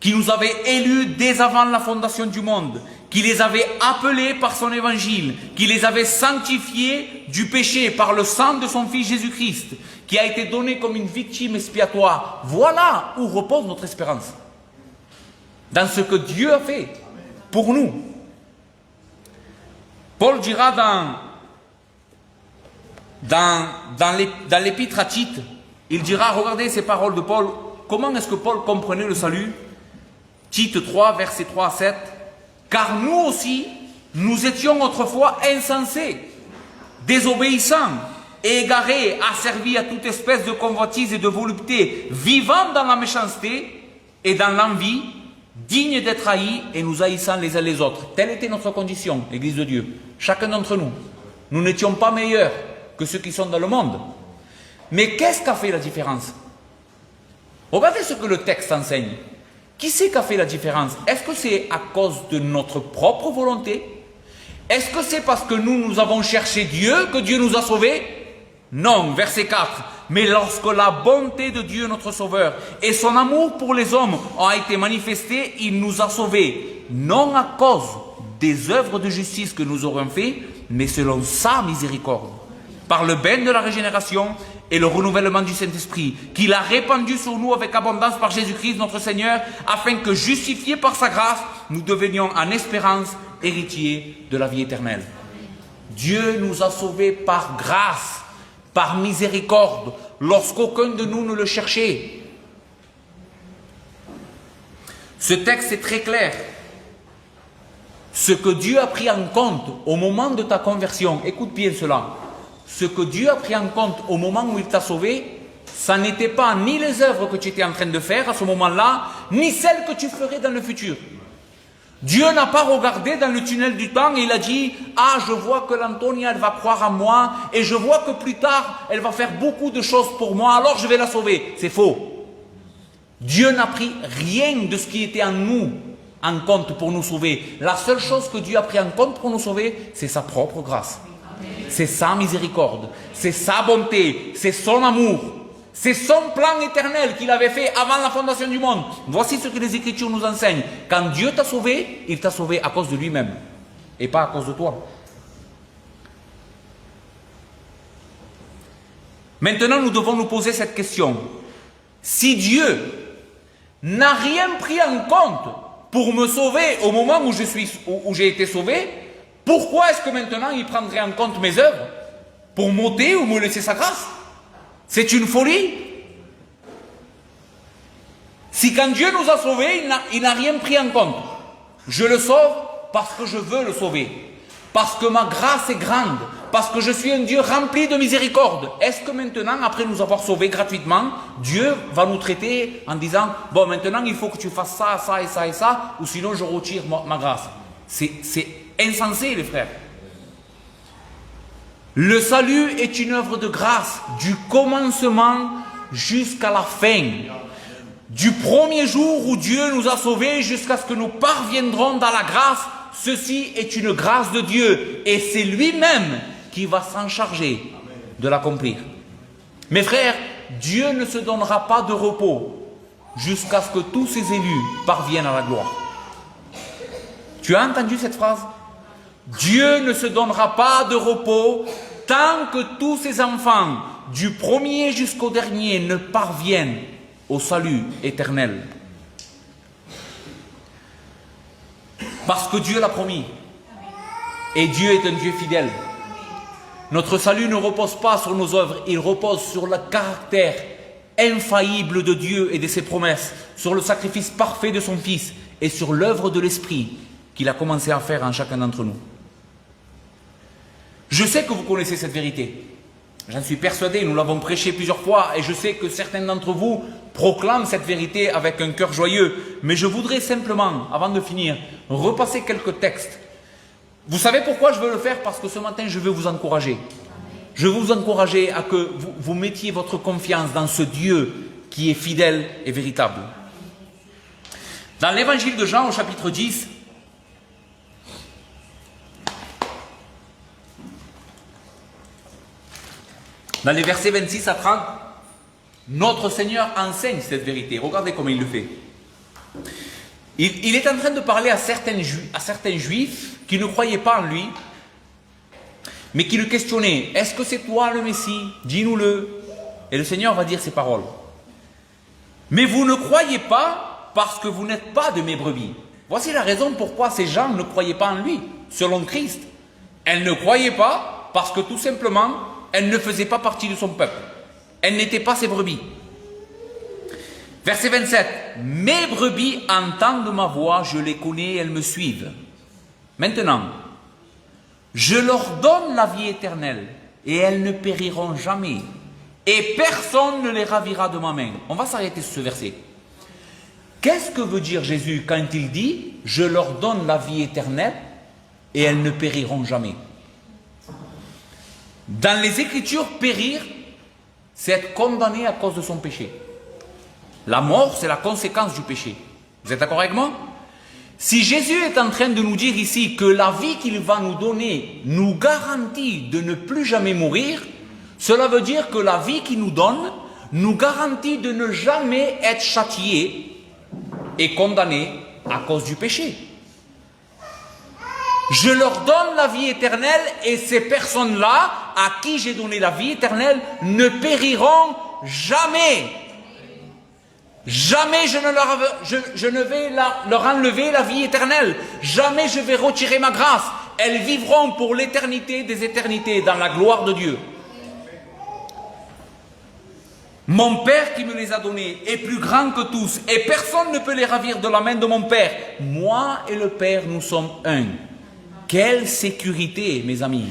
qui nous avait élus dès avant la fondation du monde, qui les avait appelés par son évangile, qui les avait sanctifiés du péché par le sang de son Fils Jésus-Christ, qui a été donné comme une victime expiatoire. Voilà où repose notre espérance. Dans ce que Dieu a fait pour nous. Paul dira dans l'épître à Tite, il dira, regardez ces paroles de Paul, comment est-ce que Paul comprenait le salut? Tite 3, versets 3 à 7. Car nous aussi, nous étions autrefois insensés, désobéissants et égarés, asservis à toute espèce de convoitise et de volupté, vivant dans la méchanceté et dans l'envie, dignes d'être haïs et nous haïssant les uns les autres. Telle était notre condition, l'Église de Dieu. Chacun d'entre nous. Nous n'étions pas meilleurs que ceux qui sont dans le monde. Mais qu'est-ce qu'a fait la différence? Regardez ce que le texte enseigne. Qui c'est qui a fait la différence? Est-ce que c'est à cause de notre propre volonté? Est-ce que c'est parce que nous avons cherché Dieu que Dieu nous a sauvés? Non, verset 4. Mais lorsque la bonté de Dieu notre Sauveur et son amour pour les hommes ont été manifestés, il nous a sauvés, non à cause des œuvres de justice que nous aurions fait, mais selon sa miséricorde, par le bain de la régénération et le renouvellement du Saint-Esprit, qu'il a répandu sur nous avec abondance par Jésus-Christ notre Seigneur, afin que, justifiés par sa grâce, nous devenions en espérance héritiers de la vie éternelle. Dieu nous a sauvés par grâce, par miséricorde, lorsqu'aucun de nous ne le cherchait. Ce texte est très clair. Ce que Dieu a pris en compte au moment de ta conversion, écoute bien cela, ce que Dieu a pris en compte au moment où il t'a sauvé, ça n'était pas ni les œuvres que tu étais en train de faire à ce moment-là, ni celles que tu ferais dans le futur. Dieu n'a pas regardé dans le tunnel du temps et il a dit « Ah, je vois que l'Antonia, elle va croire en moi et je vois que plus tard, elle va faire beaucoup de choses pour moi, alors je vais la sauver. » C'est faux. Dieu n'a pris rien de ce qui était en nous en compte pour nous sauver. La seule chose que Dieu a pris en compte pour nous sauver, c'est sa propre grâce. C'est sa miséricorde, c'est sa bonté, c'est son amour, c'est son plan éternel qu'il avait fait avant la fondation du monde. Voici ce que les Écritures nous enseignent. Quand Dieu t'a sauvé, il t'a sauvé à cause de lui-même et pas à cause de toi. Maintenant, nous devons nous poser cette question. Si Dieu n'a rien pris en compte pour me sauver au moment où j'ai été sauvé, pourquoi est-ce que maintenant il prendrait en compte mes œuvres pour m'ôter ou me laisser sa grâce? C'est une folie. Si quand Dieu nous a sauvés, il n'a rien pris en compte. Je le sauve parce que je veux le sauver. Parce que ma grâce est grande. Parce que je suis un Dieu rempli de miséricorde. Est-ce que maintenant, après nous avoir sauvés gratuitement, Dieu va nous traiter en disant « Bon, maintenant il faut que tu fasses ça, ça et ça et ça, ou sinon je retire ma grâce. » C'est insensé, les frères. Le salut est une œuvre de grâce du commencement jusqu'à la fin. Du premier jour où Dieu nous a sauvés jusqu'à ce que nous parviendrons dans la grâce, ceci est une grâce de Dieu et c'est lui-même qui va s'en charger de l'accomplir. Mes frères, Dieu ne se donnera pas de repos jusqu'à ce que tous ses élus parviennent à la gloire. Tu as entendu cette phrase? Dieu ne se donnera pas de repos tant que tous ses enfants, du premier jusqu'au dernier, ne parviennent au salut éternel. Parce que Dieu l'a promis. Et Dieu est un Dieu fidèle. Notre salut ne repose pas sur nos œuvres, il repose sur le caractère infaillible de Dieu et de ses promesses, sur le sacrifice parfait de son Fils et sur l'œuvre de l'Esprit qu'il a commencé à faire en chacun d'entre nous. Je sais que vous connaissez cette vérité. J'en suis persuadé, nous l'avons prêché plusieurs fois et je sais que certains d'entre vous proclament cette vérité avec un cœur joyeux. Mais je voudrais simplement, avant de finir, repasser quelques textes. Vous savez pourquoi je veux le faire? Parce que ce matin, je veux vous encourager. je veux vous encourager à que vous mettiez votre confiance dans ce Dieu qui est fidèle et véritable. Dans l'évangile de Jean au chapitre 10, dans les versets 26 à 30, notre Seigneur enseigne cette vérité. Regardez comment il le fait. Il est en train de parler à certains juifs qui ne croyaient pas en lui, mais qui le questionnaient. Est-ce que c'est toi le Messie? Dis-nous-le. Et le Seigneur va dire ces paroles. Mais vous ne croyez pas parce que vous n'êtes pas de mes brebis. Voici la raison pourquoi ces gens ne croyaient pas en lui, selon Christ. Elles ne croyaient pas parce que tout simplement, elles ne faisaient pas partie de son peuple. Elles n'étaient pas ses brebis. Verset 27. Mes brebis entendent ma voix, je les connais, elles me suivent. Maintenant, je leur donne la vie éternelle et elles ne périront jamais. Et personne ne les ravira de ma main. On va s'arrêter sur ce verset. Qu'est-ce que veut dire Jésus quand il dit « Je leur donne la vie éternelle et elles ne périront jamais » Dans les Écritures, périr, c'est être condamné à cause de son péché. La mort, c'est la conséquence du péché. Vous êtes d'accord avec moi? Si Jésus est en train de nous dire ici que la vie qu'il va nous donner nous garantit de ne plus jamais mourir, cela veut dire que la vie qu'il nous donne nous garantit de ne jamais être châtié et condamné à cause du péché. Je leur donne la vie éternelle et ces personnes-là, à qui j'ai donné la vie éternelle, ne périront jamais. Jamais je ne vais leur enlever la vie éternelle. Jamais je vais retirer ma grâce. Elles vivront pour l'éternité des éternités dans la gloire de Dieu. Mon Père qui me les a donnés est plus grand que tous et personne ne peut les ravir de la main de mon Père. Moi et le Père, nous sommes un. Quelle sécurité, mes amis!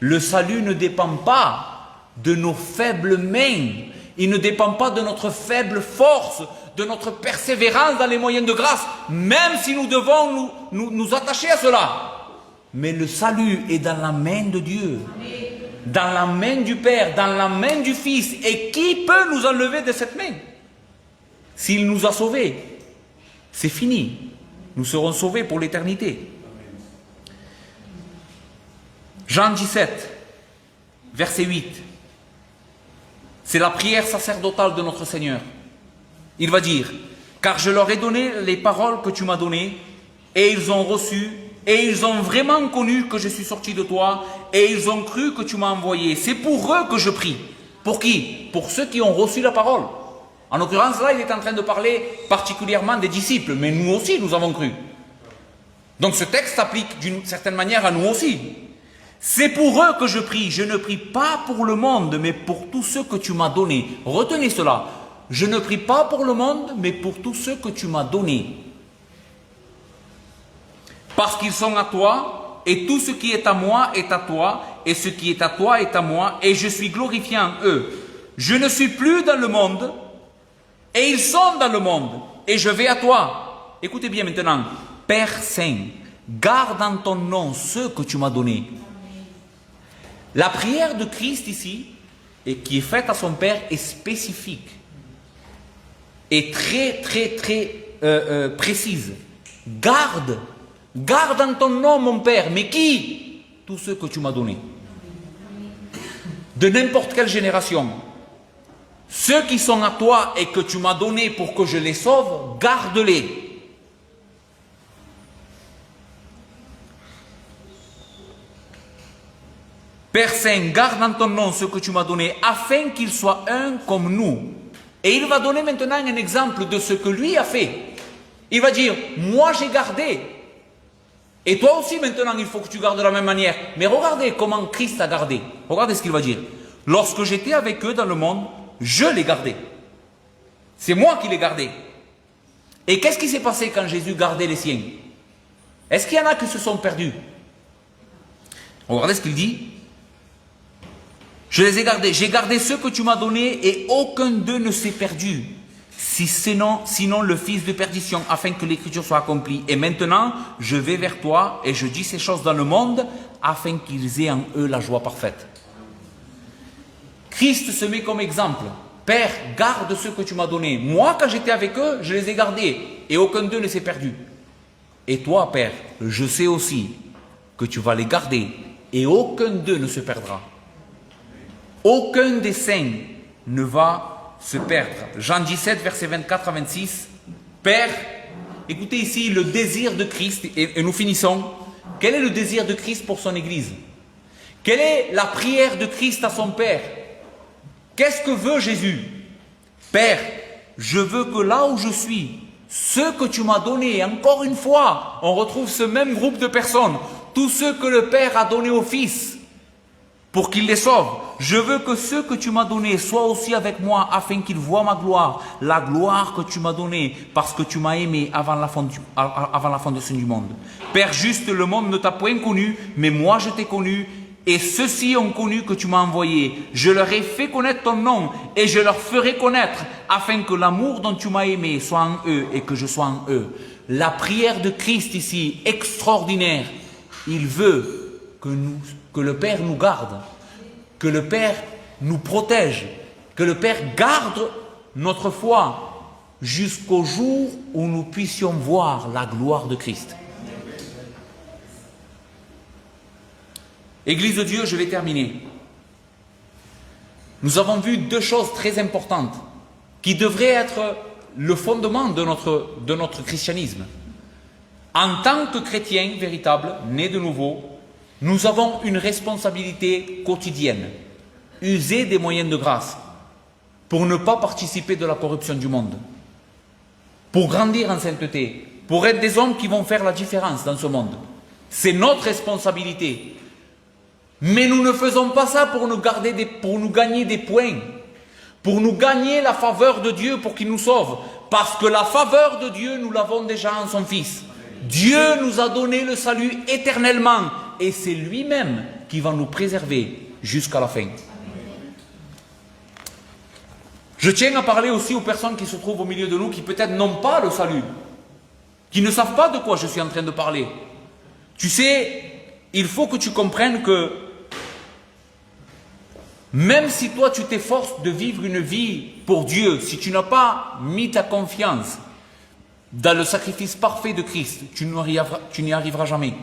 Le salut ne dépend pas de nos faibles mains. Il ne dépend pas de notre faible force, de notre persévérance dans les moyens de grâce, même si nous devons nous attacher à cela. Mais le salut est dans la main de Dieu, dans la main du Père, dans la main du Fils. Et qui peut nous enlever de cette main? S'il nous a sauvés, c'est fini. Nous serons sauvés pour l'éternité. Jean 17, verset 8. C'est la prière sacerdotale de notre Seigneur. Il va dire, « Car je leur ai donné les paroles que tu m'as données, et ils ont reçu, et ils ont vraiment connu que je suis sorti de toi, et ils ont cru que tu m'as envoyé. C'est pour eux que je prie. » Pour qui? Pour ceux qui ont reçu la parole. En l'occurrence, là, il est en train de parler particulièrement des disciples, mais nous aussi, nous avons cru. Donc ce texte s'applique d'une certaine manière à nous aussi. C'est pour eux que je prie. Je ne prie pas pour le monde, mais pour tous ceux que tu m'as donnés. Retenez cela. Je ne prie pas pour le monde, mais pour tous ceux que tu m'as donnés. Parce qu'ils sont à toi, et tout ce qui est à moi est à toi, et ce qui est à toi est à moi, et je suis glorifié en eux. Je ne suis plus dans le monde, et ils sont dans le monde, et je vais à toi. Écoutez bien maintenant. Père Saint, garde en ton nom ceux que tu m'as donnés. La prière de Christ ici, et qui est faite à son Père, est spécifique. Et très précise. Garde en ton nom mon Père. Mais qui? Tous ceux que tu m'as donnés. De n'importe quelle génération. Ceux qui sont à toi et que tu m'as donnés pour que je les sauve, garde-les. Père Saint, garde en ton nom ce que tu m'as donné, afin qu'ils soient un comme nous. Et il va donner maintenant un exemple de ce que lui a fait. Il va dire, moi j'ai gardé. Et toi aussi maintenant il faut que tu gardes de la même manière. Mais regardez comment Christ a gardé. Regardez ce qu'il va dire. Lorsque j'étais avec eux dans le monde, je les gardais. C'est moi qui les gardais. Et qu'est-ce qui s'est passé quand Jésus gardait les siens? Est-ce qu'il y en a qui se sont perdus? Regardez ce qu'il dit. Je les ai gardés. J'ai gardé ceux que tu m'as donnés et aucun d'eux ne s'est perdu. Sinon le fils de perdition, afin que l'écriture soit accomplie. Et maintenant, je vais vers toi et je dis ces choses dans le monde, afin qu'ils aient en eux la joie parfaite. Christ se met comme exemple. Père, garde ceux que tu m'as donnés. Moi, quand j'étais avec eux, je les ai gardés et aucun d'eux ne s'est perdu. Et toi, Père, je sais aussi que tu vas les garder et aucun d'eux ne se perdra. Aucun des saints ne va se perdre. Jean 17, versets 24 à 26. Père, écoutez ici le désir de Christ et nous finissons. Quel est le désir de Christ pour son Église? Quelle est la prière de Christ à son Père? Qu'est-ce que veut Jésus? Père, je veux que là où je suis, ceux que tu m'as donnés, et encore une fois, on retrouve ce même groupe de personnes, tous ceux que le Père a donnés au Fils, pour qu'il les sauve. Je veux que ceux que tu m'as donnés soient aussi avec moi, afin qu'ils voient ma gloire, la gloire que tu m'as donnée, parce que tu m'as aimé avant la fondation du monde. Père juste, le monde ne t'a point connu, mais moi je t'ai connu, et ceux-ci ont connu que tu m'as envoyé. Je leur ai fait connaître ton nom et je leur ferai connaître afin que l'amour dont tu m'as aimé soit en eux et que je sois en eux. La prière de Christ ici, extraordinaire. Il veut que le Père nous garde, que le Père nous protège, que le Père garde notre foi jusqu'au jour où nous puissions voir la gloire de Christ. Église de Dieu, je vais terminer. Nous avons vu deux choses très importantes qui devraient être le fondement de notre christianisme. En tant que chrétiens véritables, nés de nouveau, nous avons une responsabilité quotidienne. User des moyens de grâce pour ne pas participer de la corruption du monde, pour grandir en sainteté, pour être des hommes qui vont faire la différence dans ce monde. C'est notre responsabilité. Mais nous ne faisons pas ça pour nous gagner des points, pour nous gagner la faveur de Dieu pour qu'il nous sauve. Parce que la faveur de Dieu, nous l'avons déjà en son Fils. Dieu nous a donné le salut éternellement et c'est lui-même qui va nous préserver jusqu'à la fin. Je tiens à parler aussi aux personnes qui se trouvent au milieu de nous qui peut-être n'ont pas le salut, qui ne savent pas de quoi je suis en train de parler. Tu sais, il faut que tu comprennes que même si toi tu t'efforces de vivre une vie pour Dieu, si tu n'as pas mis ta confiance dans le sacrifice parfait de Christ, tu n'y arriveras jamais.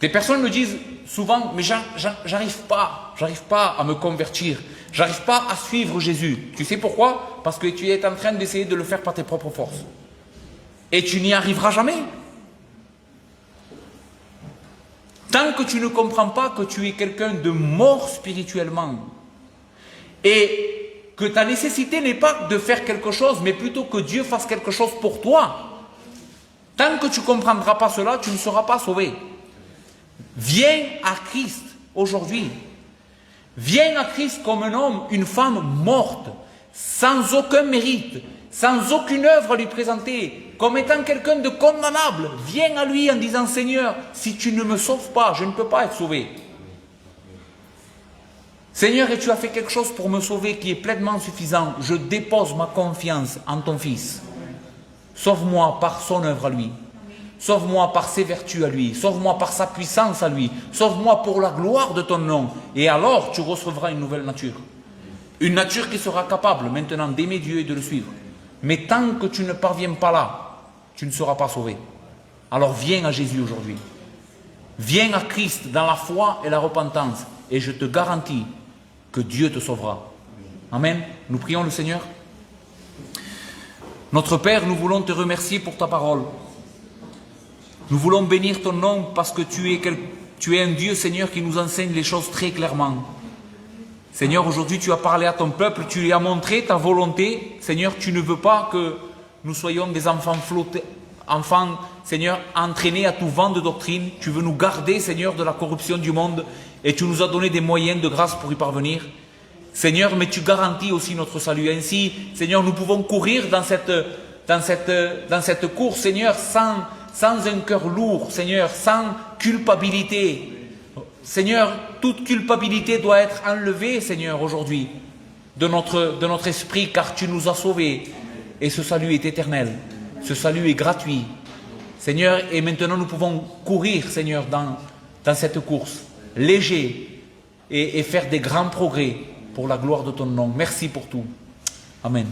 Des personnes me disent souvent, mais j'arrive pas à me convertir, j'arrive pas à suivre Jésus. Tu sais pourquoi? Parce que tu es en train d'essayer de le faire par tes propres forces. Et tu n'y arriveras jamais. Tant que tu ne comprends pas que tu es quelqu'un de mort spirituellement et que ta nécessité n'est pas de faire quelque chose, mais plutôt que Dieu fasse quelque chose pour toi, tant que tu ne comprendras pas cela, tu ne seras pas sauvé. Viens à Christ aujourd'hui. Viens à Christ comme un homme, une femme morte, sans aucun mérite, sans aucune œuvre à lui présenter, comme étant quelqu'un de condamnable. Viens à lui en disant, Seigneur, si tu ne me sauves pas, je ne peux pas être sauvé. Seigneur, et tu as fait quelque chose pour me sauver qui est pleinement suffisant. Je dépose ma confiance en ton Fils. Sauve-moi par son œuvre à lui. Sauve-moi par ses vertus à lui. Sauve-moi par sa puissance à lui. Sauve-moi pour la gloire de ton nom. Et alors, tu recevras une nouvelle nature. Une nature qui sera capable maintenant d'aimer Dieu et de le suivre. Mais tant que tu ne parviens pas là, tu ne seras pas sauvé. Alors viens à Jésus aujourd'hui. Viens à Christ dans la foi et la repentance. Et je te garantis que Dieu te sauvera. Amen. Nous prions le Seigneur. Notre Père, nous voulons te remercier pour ta parole. Nous voulons bénir ton nom parce que tu es un Dieu, Seigneur, qui nous enseigne les choses très clairement. Seigneur, aujourd'hui tu as parlé à ton peuple, tu lui as montré ta volonté. Seigneur, tu ne veux pas que nous soyons des enfants flottés, enfants, Seigneur, entraînés à tout vent de doctrine. Tu veux nous garder, Seigneur, de la corruption du monde et tu nous as donné des moyens de grâce pour y parvenir. Seigneur, mais tu garantis aussi notre salut. Ainsi, Seigneur, nous pouvons courir dans cette course, Seigneur, sans un cœur lourd, Seigneur, sans culpabilité. Seigneur, toute culpabilité doit être enlevée, Seigneur, aujourd'hui, de notre esprit, car tu nous as sauvés. Et ce salut est éternel. Ce salut est gratuit. Seigneur, et maintenant nous pouvons courir, Seigneur, dans cette course, léger, et faire des grands progrès. pour la gloire de ton nom. Merci pour tout. Amen.